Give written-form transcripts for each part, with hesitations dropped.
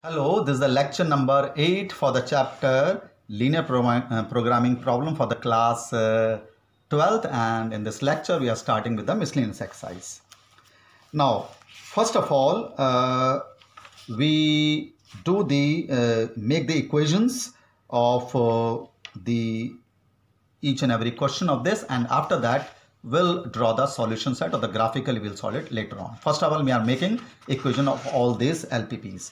Hello, this is the lecture number 8 for the chapter Linear Programming Problem for the class 12th, and in this lecture we are starting with the miscellaneous exercise. Now, first of all, we do make the equations of each and every question of this, and after that we'll draw the solution set, or the graphically we'll solve it later on. First of all, we are making equation of all these LPPs.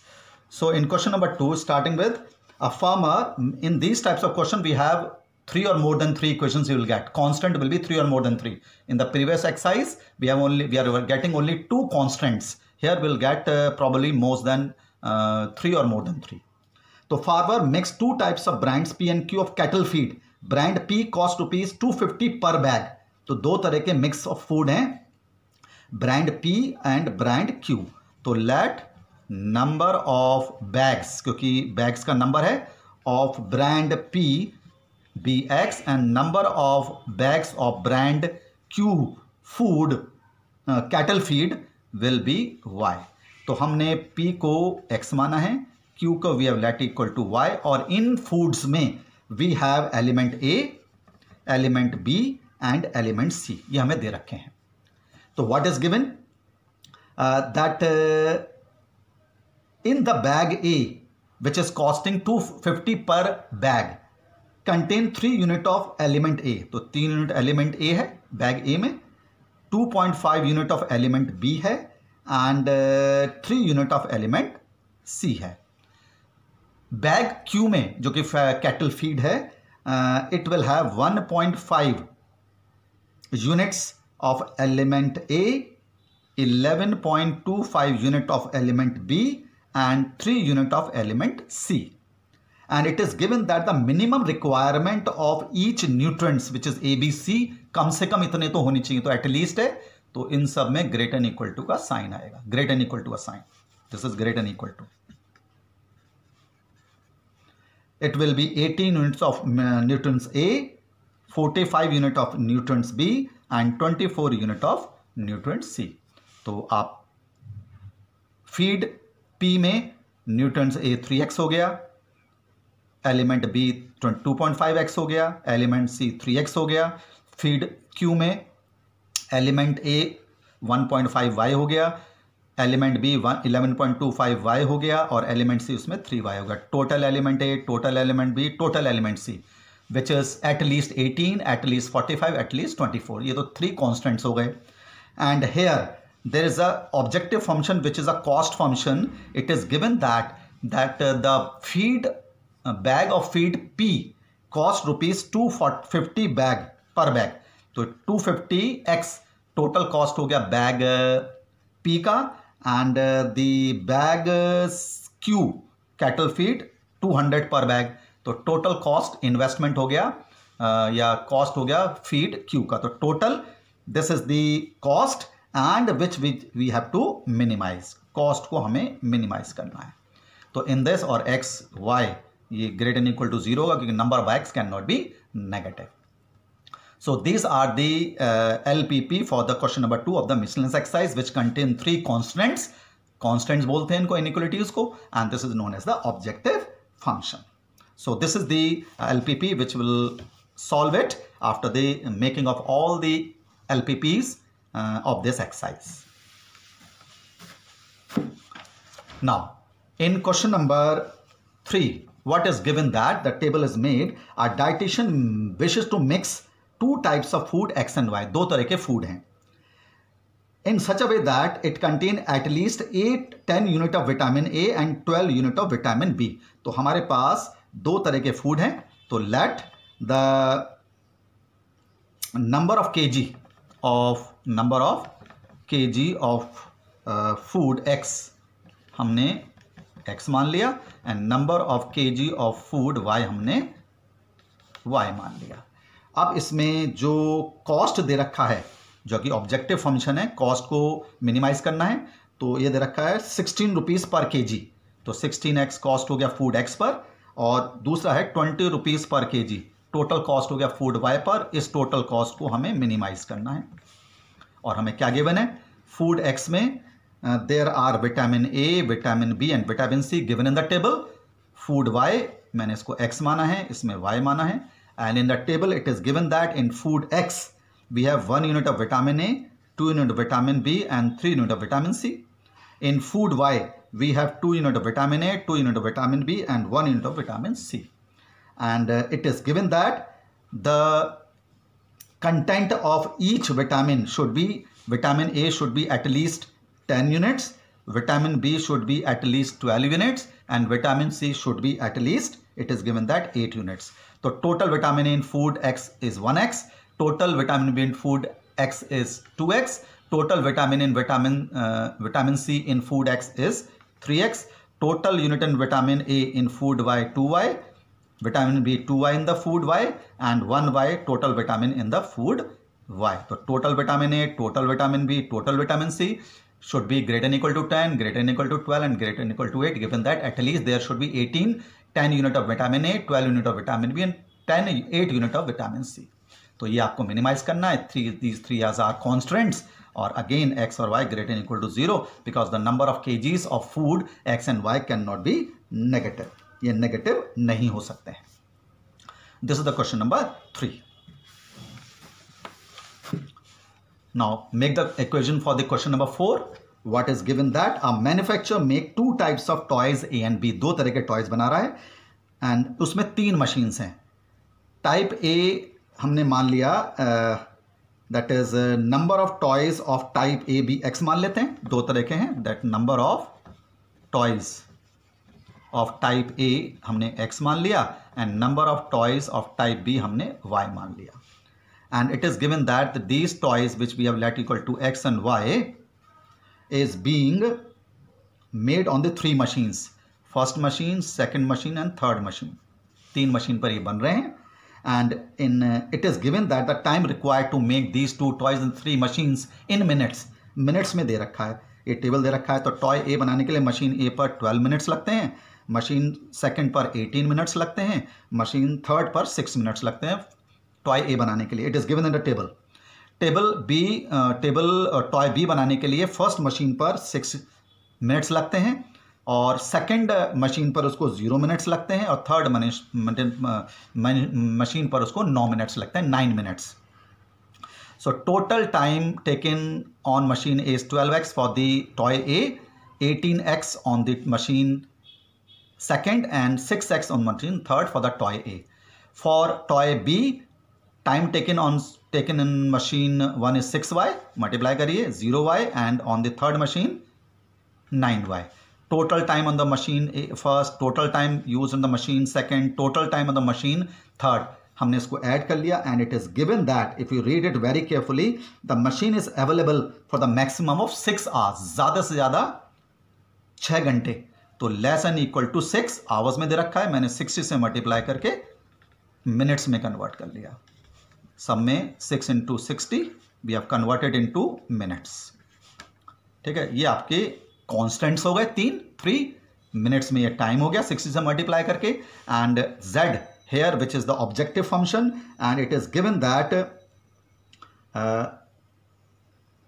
So in question number 2, starting with a farmer, in these types of question we have 3 or more than 3 equations you will get. Constant will be 3 or more than 3. In the previous exercise we are getting only 2 constants. Here we'll get probably more than 3 or more than 3. So farmer makes 2 types of brands P and Q of cattle feed. Brand P cost rupees 250 per bag. तो दो तरह के mix of food हैं, brand P and brand Q. तो let number of bags, क्योंकि bags का नंबर है, of brand P be X and number of bags of brand Q food cattle feed will be Y. तो हमने P को X माना है, Q को we have let equal to Y, और इन फूड्स में we have element A, element B and element C. ये हमें दे रखे हैं. तो what is given that in the bag A, which is costing 250 per bag, contain 3 unit of element A. तो 3 यूनिट एलिमेंट A है bag A में, 2.5 unit of element B है and 3 unit of element C है. Bag Q में जो कि cattle feed है, it will have 1.5 units of element A, 11.25 unit of element B and 3 unit of element C. And it is given that the minimum requirement of each nutrients which is A, B, C कम से कम इतने तो होनी चाहिए. तो at least है, तो इन सब में ग्रेटर एंड इक्वल टू का साइन आएगा. ग्रेटर एंड इक्वल टू का sign, this is greater and equal to. It will be 18 units of nutrients A, 45 unit of nutrients B and 24 unit of nutrients C. तो आप feed P में nutrients A 3x हो गया, element B 2.5x हो गया, element C 3x हो गया. Feed Q में एलिमेंट A 1.5y हो गया, एलिमेंट B 11.25y हो गया, और एलिमेंट C उसमें 3y हो गया. Total element A, total element B, total element C, which is at least 18, at least 45, at least 24. ये तो 3 कॉन्स्टेंट्स हो गए. And here there is a objective function which is a cost function. It is given that the feed bag of feed P cost rupees 250 bag per bag. तो 250x total cost हो गया bag P का, and the bag Q cattle feed 200 per bag. तो total cost investment हो गया या cost हो गया फीड Q का. तो total this is the cost and which we have to minimize. Cost को हमें मिनिमाइज करना है. तो इन दिस और एक्स वाई ये ग्रेटर एंड इक्वल टू 0 होगा, क्योंकि number of X can not be negative. So these are the LPP for the question number 2 of the miscellaneous exercise which contain 3 constants. Constants बोलते हैं इनको, inequalities को, and this is known as the objective function. So this is the LPP which will solve it after the making of all the LPPs of this exercise. Now, in question number 3, what is given that the table is made, a dietitian wishes to mix 2 types of food X and Y. 2 तरह के food हैं, in such a way that it contain at least 8-10 unit of vitamin A and 12 unit of vitamin B. तो हमारे पास 2 तरह के food हैं. तो let the number of kg of food X हमने X मान लिया, and number of kg of food Y हमने Y मान लिया. अब इसमें जो कॉस्ट दे रखा है, जो कि ऑब्जेक्टिव फंक्शन है, कॉस्ट को मिनिमाइज करना है, तो ये दे रखा है 16 रुपीज़ पर kg. तो 16x कॉस्ट हो गया फूड X पर, और दूसरा है 20 रुपीज़ पर kg टोटल कॉस्ट हो गया फूड Y पर. इस टोटल कॉस्ट को हमें मिनिमाइज करना है. और हमें क्या गिवन है, फूड X में there are vitamin A, vitamin B and vitamin C given in the table. Food Y, मैंने इसको X माना है, इसमें Y माना है. And in the table it is given that in food X we have 1 unit of vitamin A, 2 unit of vitamin B and 3 unit of vitamin C. In food Y we have 2 unit of vitamin A, 2 unit of vitamin B and 1 unit of vitamin C. And it is given that the content of each vitamin should be, vitamin A should be at least 10 units, vitamin B should be at least 12 units and vitamin C should be at least, it is given that 8 units. So total vitamin A in food X is 1x, total vitamin B in food X is 2x, total vitamin in vitamin C in food X is 3x, total unit in vitamin A in food Y 2y, vitamin B 2y in the food Y and 1y total vitamin in the food Y. So total vitamin A, total vitamin B, total vitamin C should be greater than equal to 10, greater than equal to 12 and greater than equal to 8, given that at least there should be 18, 10 unit of vitamin A, 12 unit of vitamin B and 8 unit of vitamin C. तो ये आपको minimise करना है. These three are constants और again x और y greater than equal to 0 because the number of kgs of food x and y cannot be negative. ये negative नहीं हो सकते हैं. This is the question number 3. Now make the equation for the question number 4. What is given that a manufacturer make 2 types of toys A and B. 2 तरह के toys बना रहा है एंड उसमें 3 मशीन्स हैं. टाइप ए हमने मान लिया that is number of toys of type A be X मान लेते हैं. 2 तरह के हैं. That number of toys of type A हमने x मान लिया and number of toys of type B हमने y मान लिया. And it is given that these toys which we have let equal to x and y is being made on the 3 machines. First machine, second machine and third machine. 3 machine पर ये बन रहे हैं. And in it is given that the time required to make these 2 toys in 3 machines in minutes. Minutes में दे रखा है, ये टेबल दे रखा है. तो टॉय ए बनाने के लिए मशीन ए पर 12 मिनट्स लगते हैं, मशीन सेकंड पर 18 मिनट्स लगते हैं, मशीन थर्ड पर 6 मिनट्स लगते हैं टॉय ए बनाने के लिए. It is given in the table. Table toy B बनाने के लिए फर्स्ट मशीन पर 6 मिनट्स लगते हैं और सेकंड मशीन पर उसको 0 मिनट्स लगते हैं और थर्ड मशीन पर उसको 9 मिनट्स लगते हैं, 9 minutes. So total time taken on machine A is 12x for the toy A, 18x on the machine second and 6x on machine third for the toy A. For toy B, time taken in machine 1 is 6y, multiply करिए 0y and on the third machine 9y. Total time on the machine A first, total time used on the machine second, total time on the machine third. हमने इसको add कर लिया and it is given that if you read it very carefully the machine is available for the maximum of 6 hours. ज़्यादा से ज़्यादा 6 घंटे. तो less and equal to 6 hours में दे रखा है. मैंने 60 से मल्टीप्लाई करके मिनट्स में कन्वर्ट कर लिया. सब में 6 into 60 we have converted into minutes. ठीक है, ये आपके कॉन्स्टेंट्स हो गए 3 मिनट्स में ये टाइम हो गया 60 से मल्टीप्लाई करके. And z here which is the objective function and it is given that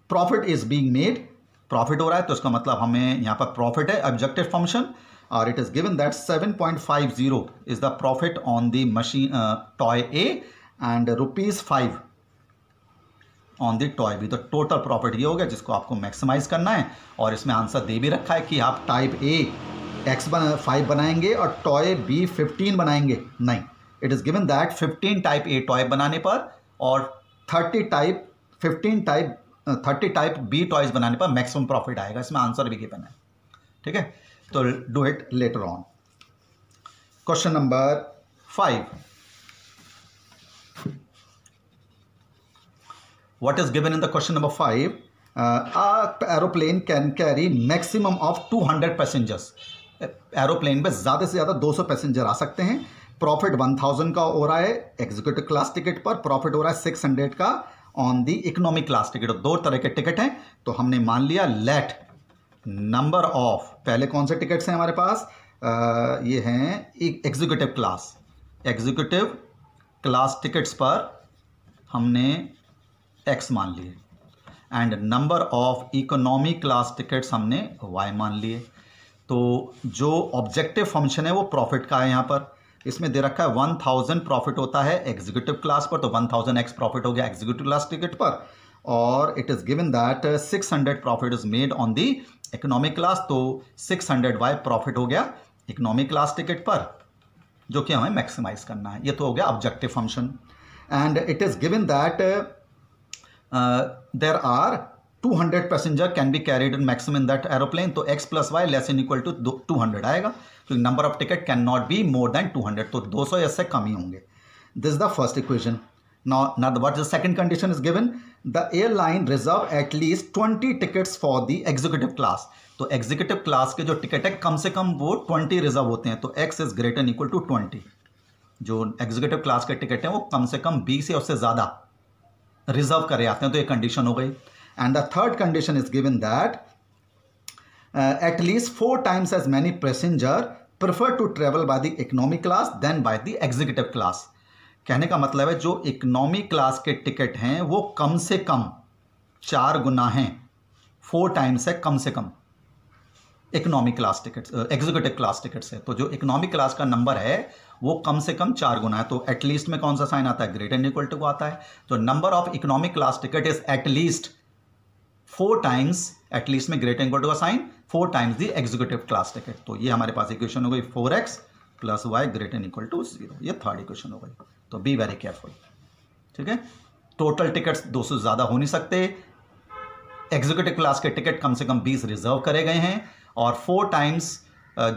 profit is being made. Profit हो रहा है तो इसका मतलब हमें यहाँ पर प्रॉफिट है ऑब्जेक्टिव फंक्शन और it is given that 7.50 is the profit on the machine toy A and ₹5 on the toy B. तो टोटल प्रॉफिट ये हो गया जिसको आपको मैक्सिमाइज करना है और इसमें आंसर दे भी रखा है कि आप टाइप ए x5 बनाएंगे और टॉय बी 15 बनाएंगे. नहीं, it is given that 15 type A toy बनाने पर और 30 टाइप बी टॉयज बनाने पर मैक्सिमम प्रॉफिट आएगा. इसमें आंसर भी गिवन है. ठीक है, तो do it later on. Question number 5. What is given in the question number 5? A aeroplane can carry maximum of 200 passengers. Aeroplane पे ज़्यादा से ज़्यादा 200 पैसेंजर आ सकते हैं. प्रॉफिट 1000 का हो रहा है एग्जीक्यूटिव क्लास टिकट पर, प्रॉफिट हो रहा है 600 का on the economic class ticket. 2 तरह के टिकट हैं. तो हमने मान लिया लेट नंबर ऑफ, पहले कौन से टिकट्स हैं हमारे पास, ये हैं एग्जीक्यूटिव क्लास टिकट्स पर हमने x मान लिए and number of economy class tickets हमने y मान लिए। तो जो ऑब्जेक्टिव फंक्शन है वो प्रॉफिट का है। यहाँ पर इसमें दे रखा है 1000 प्रॉफिट होता है एग्जीक्यूटिव क्लास पर, तो 1000x प्रॉफिट हो गया एग्जीक्यूटिव क्लास टिकट पर, और it is given that 600 profit is made on the economic class, तो 600y प्रॉफिट हो गया इकोनॉमिक क्लास टिकट पर, जो कि हमें मैक्सिमाइज करना है। ये तो हो गया objective function. And it is given that there are 200 passenger can be carried in maximum in that aeroplane, तो x + y less in equal to 200 आएगा, तो number of ticket can not be more than 200, तो 200 इससे कम ही होंगे। This is the first equation. Now what is the second condition is given, the airline reserve at least 20 tickets for the executive class, तो executive class के जो ticket है कम से कम वो 20 रिजर्व होते हैं, तो x is greater equal to 20, जो एग्जीक्यूटिव क्लास के टिकट हैं वो कम से कम 20 या उससे ज़्यादा रिजर्व करे आते हैं, तो ये कंडीशन हो गई। And the third condition is given that at least 4 times as many passenger prefer to travel by the economy class than by the executive class. कहने का मतलब है जो इकोनॉमी क्लास के टिकट हैं वो कम से कम 4 गुना हैं, 4 times है कम से कम economy class ticket executive class ticket से, तो जो इकोनॉमी क्लास का नंबर है वो कम से कम 4 गुना है, तो एटलीस्ट में कौन सा साइन आता है, ग्रेटर इक्वल टू को आता है, तो number of economic class ticket is at least 4 times, at least में ग्रेटर इक्वल टू का sign 4 times the executive class ticket, तो ये हमारे पास इक्वेशन हो गई 4x + y greater equal to 0, ये थर्ड इक्वेशन हो गई। तो बी वेरी केयरफुल, ठीक है। टोटल टिकट्स 200 से ज़्यादा हो नहीं सकते, एग्जीक्यूटिव क्लास के टिकट कम से कम 20 रिजर्व करे गए हैं, और 4 times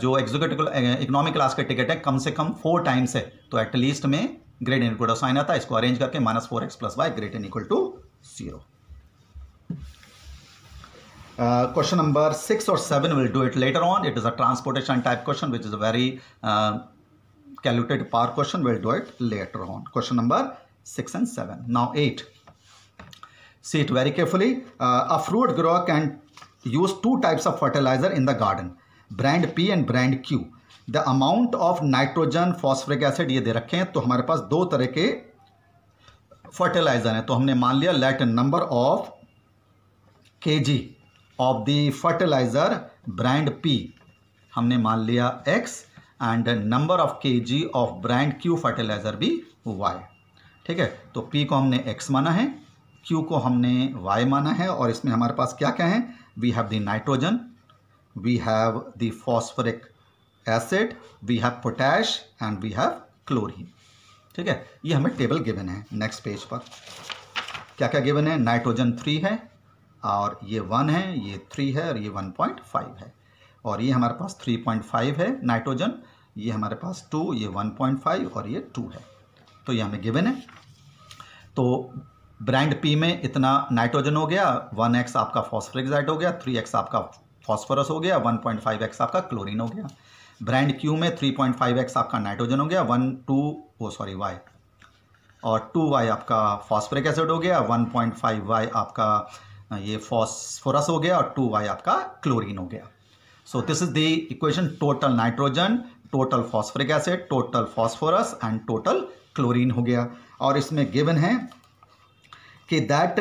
जो एग्जीक्यूटिव इकोनॉमिक क्लास के टिकट है कम से कम 4 times है, तो एटलीस्ट में ग्रेटर इक्वल टू साइन आता है, इसको अरेंज करके -4x + y greater equal to 0। Question number 6 or 7 we'll do it later on. It is a transportation type question which is a very calculated power question. We'll do it later on. Question number 6 and 7. Now 8. See it very carefully. A fruit grower can use 2 types of fertilizer in the garden, brand P and brand Q. The amount of nitrogen, phosphoric acid ये दे रखे हैं, तो हमारे पास 2 तरह के fertiliser हैं, तो हमने मान लिया let number of kg of the fertiliser brand P हमने मान लिया x and number of kg of brand Q fertiliser भी y, ठीक है। तो P को हमने x माना है, Q को हमने y माना है, और इसमें हमारे पास क्या क्या है, we have the nitrogen, we have the phosphoric acid, we have potash and we have chlorine, ठीक है। ये हमें टेबल गिवन है। नेक्स्ट पेज पर क्या क्या गिवन है, नाइट्रोजन 3 है, और ये 1 है, ये 3 है, और ये 1.5 है, और ये हमारे पास 3.5 है नाइट्रोजन, ये हमारे पास 2, ये 1.5 और ये 2 है, तो ये हमें गिवन है। तो ब्रांड P में इतना नाइट्रोजन हो गया, 1x आपका फॉस्फोरिक एसिड हो गया, 3x आपका फॉस्फोरस हो गया, 1.5x आपका क्लोरीन हो गया। ब्रांड Q में 3.5x आपका नाइट्रोजन हो गया, y, और 2y आपका फॉस्फोरिक एसिड हो गया, 1.5y आपका ये फॉस्फोरस हो गया, और 2y आपका क्लोरीन हो गया। So this is the equation, total nitrogen, total phosphoric acid, total phosphorus and total chlorine हो गया। और इसमें गिवन है कि that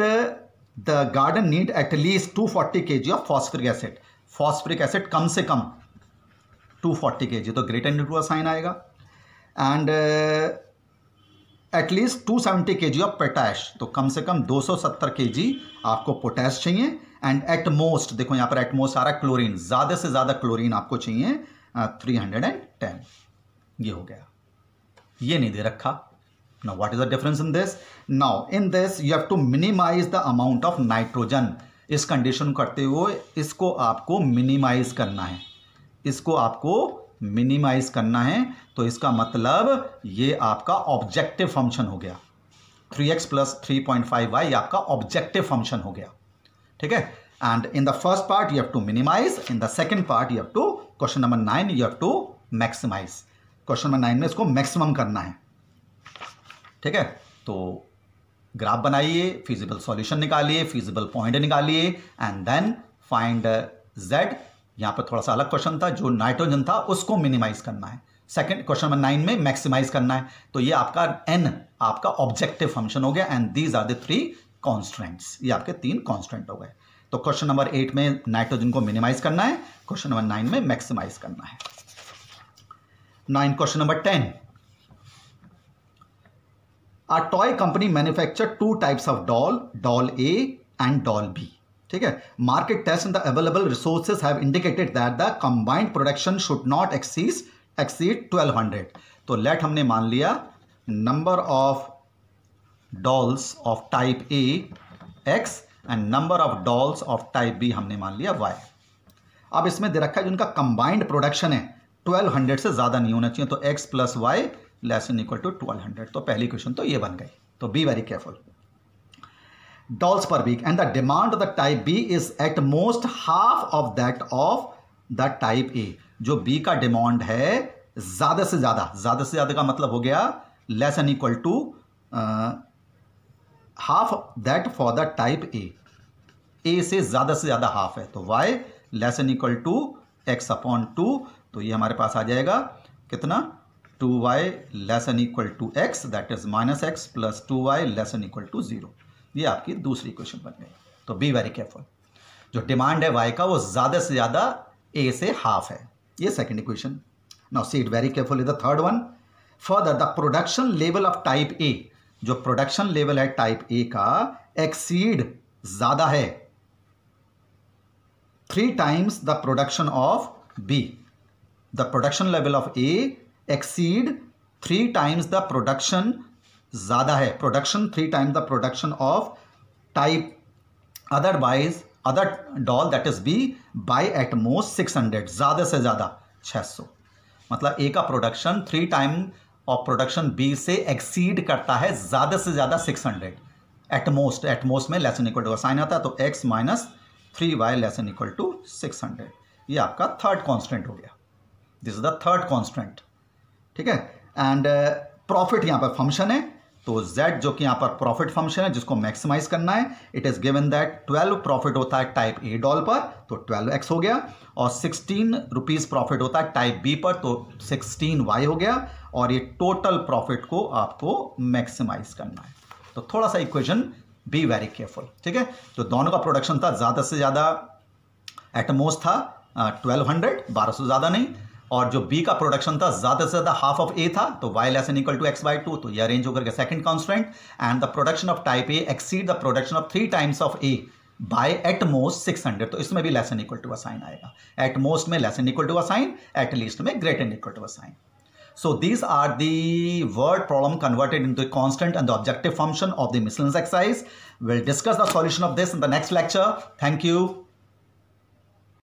the garden need at least 240 kg of phosphoric acid, phosphoric acid कम से कम 240 kg, तो ग्रेटर इक्वल साइन आएगा, and at least 270 kg of potash, तो कम से कम 270 kg आपको पोटैश चाहिए, एंड एट मोस्ट, देखो यहाँ पर एट मोस्ट आ रहा है क्लोरीन, ज़्यादा से ज़्यादा क्लोरीन आपको चाहिए 310, ये हो गया, ये नहीं दे रखा। Now what is the difference in this, now in this you have to minimise the amount of nitrogen, इस कंडीशन करते हुए इसको आपको मिनिमाइज करना है, इसको आपको मिनिमाइज करना है, तो इसका मतलब ये आपका ऑब्जेक्टिव फंक्शन हो गया, 3x + 3.5y आपका ऑब्जेक्टिव फंक्शन हो गया, ठीक है। And in the first part you have to minimise, in the second part you have to, question number 9 you have to maximise, question number 9 में इसको मैक्सिमम करना है, ठीक है। तो ग्राफ बनाइए, फिजिबल सॉल्यूशन निकालिए, फिजिबल पॉइंट निकालिए, एंड देन फाइंड z। यहाँ पर थोड़ा सा अलग क्वेश्चन था, जो नाइट्रोजन था उसको मिनिमाइज करना है, सेकंड क्वेश्चन नंबर 9 में मैक्सिमाइज करना है, तो ये आपका n आपका ऑब्जेक्टिव फंक्शन हो गया, and these are the 3 constants, ये आपके 3 कॉन्स्टेंट हो गए। तो क्वेश्चन नंबर 8 में नाइट्रोजन को मिनिमाइज करना है, क्वेश्चन नंबर 9 में मैक्सिमाइज करना है। 9 question number 10, A toy company manufacture 2 types of doll, doll A and doll B. ठीक है, market tests and the available resources have indicated that the combined production should not exceed 1200. तो let हमने मान लिया number of dolls of type A X and number of dolls of type B हमने मान लिया Y. अब इसमें दे रखा है जिनका combined production है 1200 से ज़्यादा नहीं होना चाहिए, तो X plus Y less than equal to 1200. तो पहली क्वेश्चन तो ये बन गई। तो be very careful. Dolls per week and the demand of the type B is at most half of that of the type A. जो B का demand है ज्यादा से ज्यादा का मतलब हो गया less than equal to half that for the type A से ज्यादा हाफ है, तो y less than equal to x upon 2। तो ये हमारे पास आ जाएगा कितना, 2y less than equal to x, that is minus x plus 2y less than equal to 0। ये आपकी दूसरी क्वेश्चन बन गई। तो बी वेरी केयरफुल, जो डिमांड है y का वो ज़्यादा से ज़्यादा a से हाफ है। ये second equation. Now see it very careful is the third one. Further the production level of type A, जो प्रोडक्शन लेवल है टाइप ए का एक्सीड ज़्यादा है 3 times द production of B. The production level of A exceed 3 times the production, ज़्यादा है production 3 times the production of type other doll that is B by at most 600, ज़्यादा से ज़्यादा 600। मतलब A का production 3 time of production B से exceed करता है ज़्यादा से ज़्यादा 600। एट मोस्ट में लेस एन इक्वल टू का साइन आता है, तो x minus 3y less than equal to 600। ये आपका थर्ड कॉन्स्टेंट हो गया। This is the third constant. ठीक है, एंड प्रॉफिट यहाँ पर फंक्शन है, तो z जो कि यहाँ पर प्रॉफिट फंक्शन है जिसको मैक्सिमाइज करना है। It is given that 12 profit होता है टाइप ए डॉल पर, तो 12x हो गया, और 16 रुपीज़ प्रॉफिट होता है टाइप बी पर, तो 16y हो गया, और ये टोटल प्रॉफिट को आपको मैक्सिमाइज करना है। तो थोड़ा सा इक्वेशन बी वेरी केयरफुल। ठीक है, तो दोनों का प्रोडक्शन था ज़्यादा से ज़्यादा एटमोस्ट था 1200 ज़्यादा नहीं, और जो बी का प्रोडक्शन था ज़्यादा से ज़्यादा हाफ ऑफ ए था, तो y less than equal to X by 2। तो ये अरेंज होकर के second constant. And the production of type A exceed the production of 3 times of A by at most 600। तो इसमें भी less than equal to a sign आएगा। At most में less than equal to a sign, at least में greater than equal to a sign. So these are the word problem converted into a constant and the objective function of the miscellaneous exercise. We'll discuss the solution of this in the next lecture. Thank you.